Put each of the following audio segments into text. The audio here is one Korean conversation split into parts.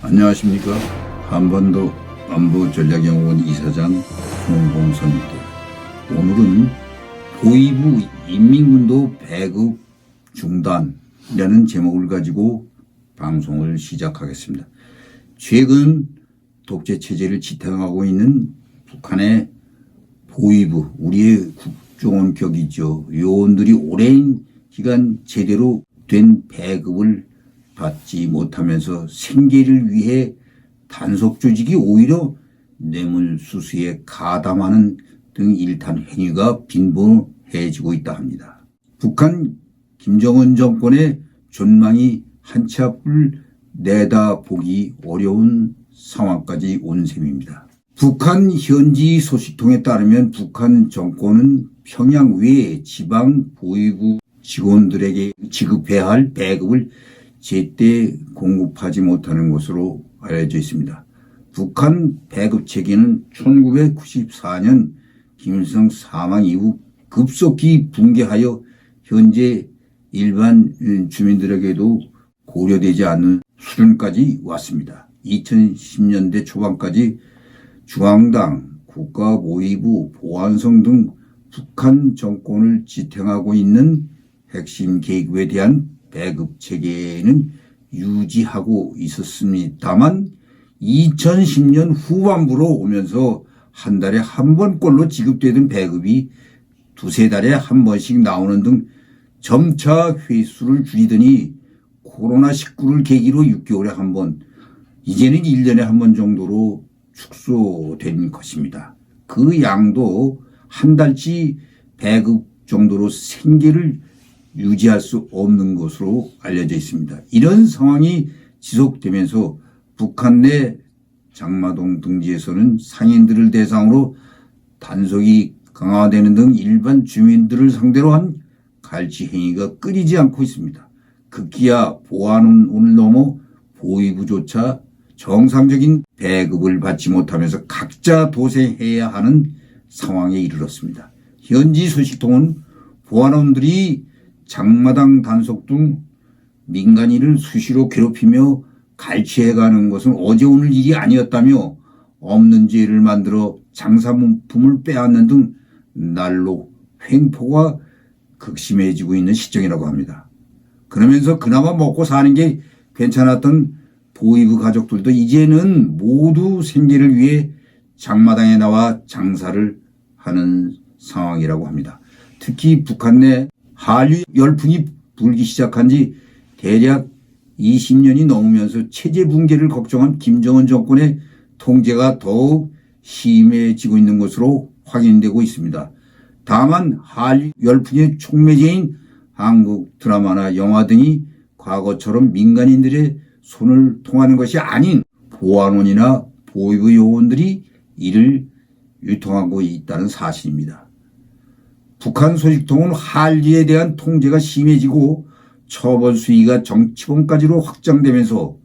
안녕하십니까. 한반도 안보전략연구원 이사장 송봉선입니다. 오늘은 보위부 인민군도 배급 중단이라는 제목을 가지고 방송을 시작하겠습니다. 최근 독재체제를 지탱하고 있는 북한의 보위부, 우리의 국정원격이죠. 요원들이 오랜 기간 제대로 된 배급을 받지 못하면서 생계를 위해 단속 조직이 오히려 뇌물수수에 가담하는 등 일탄 행위가 빈번해지고 있다 합니다. 북한 김정은 정권의 전망이 한치 앞을 내다보기 어려운 상황까지 온 셈입니다. 북한 현지 소식통에 따르면 북한 정권은 평양 외 지방 보위부 직원들에게 지급해야 할 배급을 제때 공급하지 못하는 것으로 알려져 있습니다. 북한 배급 체계는 1994년 김일성 사망 이후 급속히 붕괴하여 현재 일반 주민들에게도 고려되지 않는 수준까지 왔습니다. 2010년대 초반까지 중앙당, 국가보위부, 보안성 등 북한 정권을 지탱하고 있는 핵심 계급에 대한 배급 체계는 유지하고 있었습니다만 2010년 후반부로 오면서 한 달에 한 번꼴로 지급되던 배급이 두세 달에 한 번씩 나오는 등 점차 횟수를 줄이더니 코로나19를 계기로 6개월에 한 번, 이제는 1년에 한 번 정도로 축소된 것입니다. 그 양도 한 달치 배급 정도로 생계를 유지할 수 없는 것으로 알려져 있습니다. 이런 상황이 지속되면서 북한 내 장마동 등지에서는 상인들을 대상으로 단속이 강화되는 등 일반 주민들을 상대로 한 갈취 행위가 끊이지 않고 있습니다. 급기야 보안원을 넘어 보위부조차 정상적인 배급을 받지 못하면서 각자 도생해야 하는 상황에 이르렀습니다. 현지 소식통은 보안원들이 장마당 단속 등 민간인을 수시로 괴롭히며 갈취해가는 것은 어제 오늘 일이 아니었다며 없는 죄를 만들어 장사품을 빼앗는 등 날로 횡포가 극심해지고 있는 시점이라고 합니다. 그러면서 그나마 먹고 사는 게 괜찮았던 보위부 가족들도 이제는 모두 생계를 위해 장마당에 나와 장사를 하는 상황이라고 합니다. 특히 북한 내 한류 열풍이 불기 시작한 지 대략 20년이 넘으면서 체제 붕괴를 걱정한 김정은 정권의 통제가 더욱 심해지고 있는 것으로 확인되고 있습니다. 다만 한류 열풍의 촉매제인 한국 드라마나 영화 등이 과거처럼 민간인들의 손을 통하는 것이 아닌 보안원이나 보위부 요원들이 이를 유통하고 있다는 사실입니다. 북한 소식통은 한류에 대한 통제가 심해지고 처벌 수위가 정치범까지로 확장되면서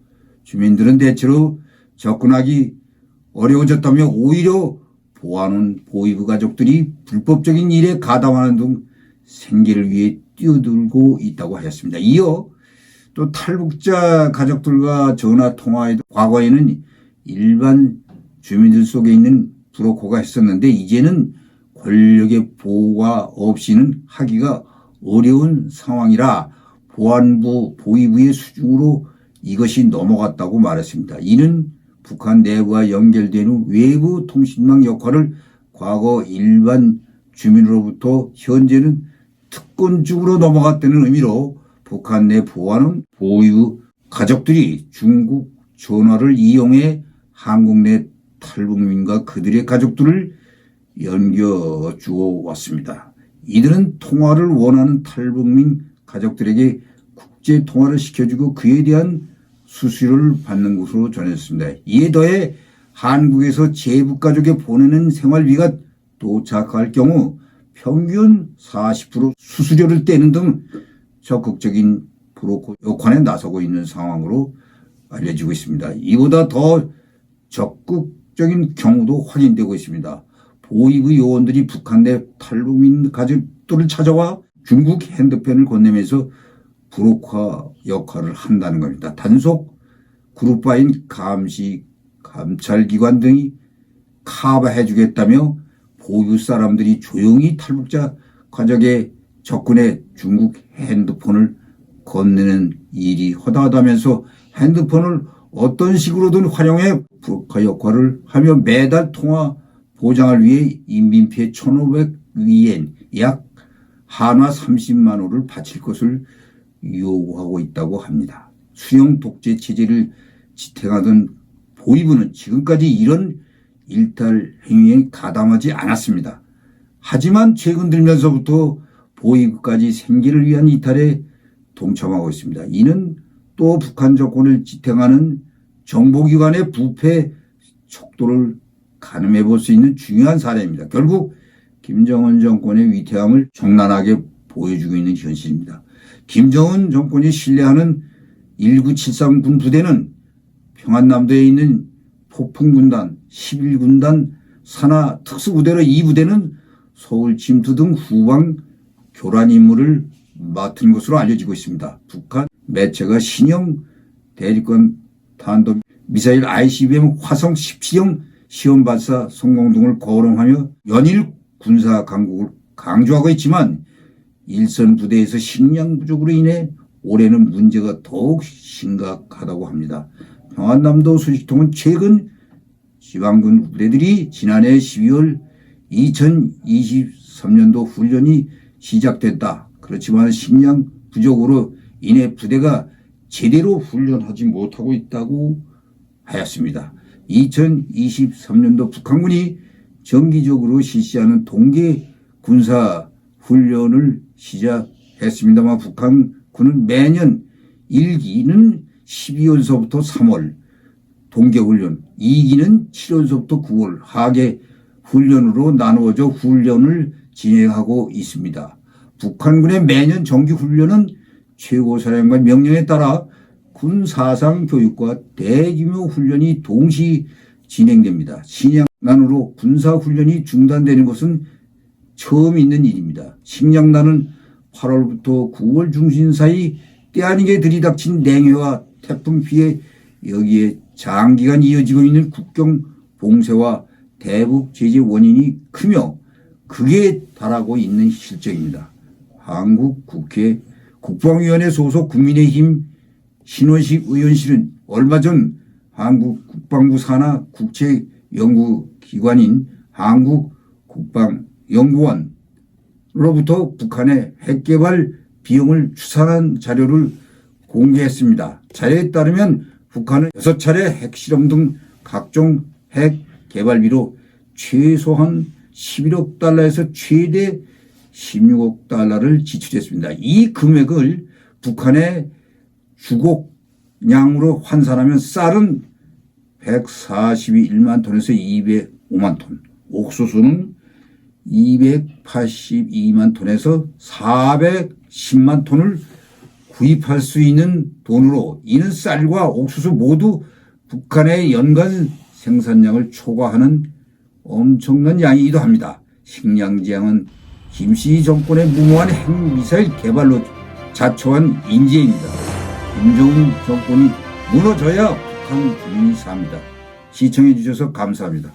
주민들은 대체로 접근하기 어려워졌다며 오히려 보안원 보위부 가족들이 불법적인 일에 가담하는 등 생계를 위해 뛰어들고 있다고 하였습니다. 이어 또 탈북자 가족들과 전화 통화에도 과거에는 일반 주민들 속에 있는 브로커가 했었는데 이제는 권력의 보호가 없이는 하기가 어려운 상황이라 보안부, 보위부의 수중으로 이것이 넘어갔다고 말했습니다. 이는 북한 내부와 연결되는 외부 통신망 역할을 과거 일반 주민으로부터 현재는 특권 쪽으로 넘어갔다는 의미로 북한 내 보안원, 보위부 가족들이 중국 전화를 이용해 한국 내 탈북민과 그들의 가족들을 연겨주어 왔습니다. 이들은 통화를 원하는 탈북민 가족들에게 국제 통화를 시켜주고 그에 대한 수수료를 받는 것으로 전했습니다. 이에 더해 한국에서 제북가족에 보내는 생활비가 도착할 경우 평균 40% 수수료를 떼는 등 적극적인 브로커 역할에 나서고 있는 상황으로 알려지고 있습니다. 이보다 더 적극적인 경우도 확인되고 있습니다. 보위부 요원들이 북한 내 탈북민 가족들을 찾아와 중국 핸드폰을 건네면서 브로커 역할을 한다는 겁니다. 단속 그룹화인 감시, 감찰기관 등이 커버해주겠다며 보유 사람들이 조용히 탈북자 가족의 접근해 중국 핸드폰을 건네는 일이 허다하다면서 핸드폰을 어떤 식으로든 활용해 브로커 역할을 하며 매달 통화 보장을 위해 인민폐 1,500위엔 약 한화 30만 원을 바칠 것을 요구하고 있다고 합니다. 수령 독재 체제를 지탱하던 보이부는 지금까지 이런 일탈 행위에 가담하지 않았습니다. 하지만 최근 들면서부터 보이부까지 생계를 위한 이탈에 동참하고 있습니다. 이는 또 북한 정권을 지탱하는 정보기관의 부패 척도를 가늠해 볼 수 있는 중요한 사례입니다. 결국 김정은 정권의 위태함을 적나라하게 보여주고 있는 현실입니다. 김정은 정권이 신뢰하는 1973 군 부대는 평안남도에 있는 폭풍군단, 11군단 산하 특수부대로 이 부대는 서울 침투 등 후방 교란 임무를 맡은 것으로 알려지고 있습니다. 북한 매체가 신형 대륙간 탄도 미사일 ICBM 화성 17형 시험 발사 성공 등을 거론하며 연일 군사 강국을 강조하고 있지만 일선 부대에서 식량 부족으로 인해 올해는 문제가 더욱 심각하다고 합니다. 평안남도 소식통은 최근 지방군 부대들이 지난해 12월 2023년도 훈련이 시작됐다. 그렇지만 식량 부족으로 인해 부대가 제대로 훈련하지 못하고 있다고 하였습니다. 2023년도 북한군이 정기적으로 실시하는 동계 군사 훈련을 시작했습니다만 북한군은 매년 1기는 12월서부터 3월 동계훈련, 2기는 7월서부터 9월 하계 훈련으로 나누어져 훈련을 진행하고 있습니다. 북한군의 매년 정기훈련은 최고사령관 명령에 따라 군 사상 교육과 대규모 훈련이 동시 진행됩니다. 식량난으로 군사훈련이 중단되는 것은 처음 있는 일입니다. 식량난은 8월부터 9월 중순 사이 때 아니게 들이닥친 냉해와 태풍 피해 여기에 장기간 이어지고 있는 국경 봉쇄와 대북 제재 원인이 크며 극에 달하고 있는 실정입니다. 한국 국회 국방위원회 소속 국민의힘 신원식 의원실은 얼마 전 한국 국방부 산하 국제연구기관인 한국국방연구원으로부터 북한의 핵개발 비용을 추산한 자료를 공개했습니다. 자료에 따르면 북한은 6차례 핵실험 등 각종 핵 개발비로 최소한 11억 달러에서 최대 16억 달러를 지출했습니다. 이 금액을 북한의 주곡량으로 환산하면 쌀은 141만 톤에서 205만 톤, 옥수수는 282만 톤에서 410만 톤을 구입할 수 있는 돈으로 이는 쌀과 옥수수 모두 북한의 연간 생산량을 초과하는 엄청난 양이기도 합니다. 식량지향은 김씨 정권의 무모한 핵미사일 개발로 자초한 인재입니다. 김정은 정권이 무너져야 북한 국민이 삽니다. 시청해 주셔서 감사합니다.